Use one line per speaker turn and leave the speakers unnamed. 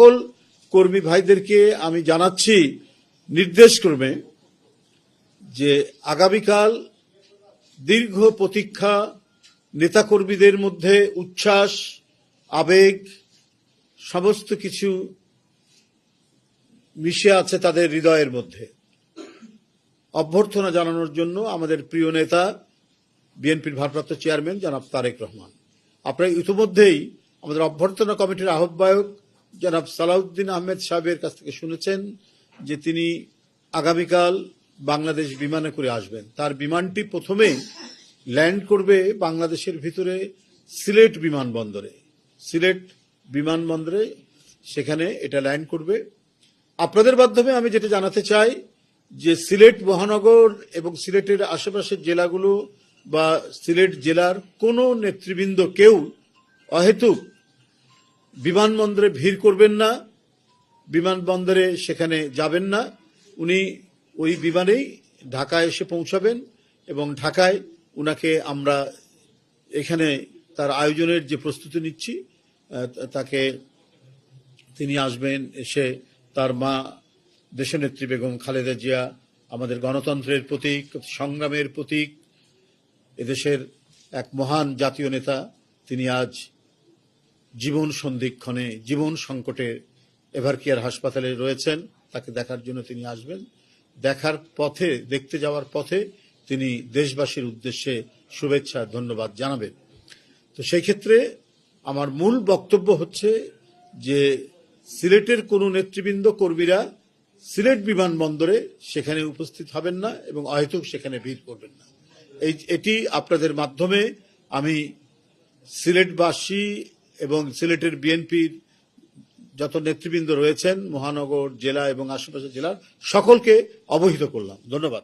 সকল কর্মী ভাইদেরকে আমি জানাচ্ছি নির্দেশক্রমে যে আগামীকাল দীর্ঘ প্রতীক্ষা, নেতাকর্মীদের মধ্যে উচ্ছ্বাস, আবেগ সমস্ত কিছু মিশে আছে তাদের হৃদয়ের মধ্যে। অভ্যর্থনা জানানোর জন্য আমাদের প্রিয় নেতা বিএনপির ভারপ্রাপ্ত চেয়ারম্যান জনাব তারেক রহমান, আপনারা ইতিমধ্যেই আমাদের অভ্যর্থনা কমিটির আহ্বায়ক জনাব সালাউদ্দিন আহমেদ সাহেবের কাছ থেকে শুনেছেন যে তিনি আগামীকাল বাংলাদেশ বিমানে করে আসবেন। তার বিমানটি প্রথমে ল্যান্ড করবে বাংলাদেশের ভিতরে সিলেট বিমানবন্দরে। সিলেট বিমানবন্দরে সেখানে এটা ল্যান্ড করবে। আপনাদের মাধ্যমে আমি যেটা জানাতে চাই যে সিলেট মহানগর এবং সিলেটের আশেপাশের জেলাগুলো বা সিলেট জেলার কোনো নেতৃবৃন্দ কেউ অহেতুক বিমানবন্দরে ভিড় করবেন না, বিমানবন্দরে সেখানে যাবেন না। উনি ওই বিমানেই ঢাকায় এসে পৌঁছাবেন এবং ঢাকায় উনাকে আমরা এখানে তার আয়োজনের যে প্রস্তুতি নিচ্ছি তাকে তিনি আসবেন, এসে তার মা দেশনেত্রী বেগম খালেদা জিয়া আমাদের গণতন্ত্রের প্রতীক, সংগ্রামের প্রতীক, এদেশের এক মহান জাতীয় নেতা, তিনি আজ জীবন সন্ধিক্ষণে, জীবন সংকটে এভারকেয়ার হাসপাতালে রয়েছেন। তাকে দেখার জন্য তিনি আসবেন। দেখার পথে, দেখতে যাওয়ার পথে তিনি দেশবাসীর উদ্দেশ্যে শুভেচ্ছা ধন্যবাদ জানাবেন। তো সেই ক্ষেত্রে আমার মূল বক্তব্য হচ্ছে যে সিলেটের কোনো নেতৃবৃন্দ কর্মীরা সিলেট বিমানবন্দরে সেখানে উপস্থিত হবেন না এবং অহেতুক সেখানে ভিড় করবেন না। এটি আপনাদের মাধ্যমে আমি সিলেটবাসী এবং সিলেটের বিএনপির যত নেতৃবৃন্দ রয়েছেন মহানগর, জেলা এবং আশেপাশের জেলার সকলকে অবহিত করলাম। ধন্যবাদ।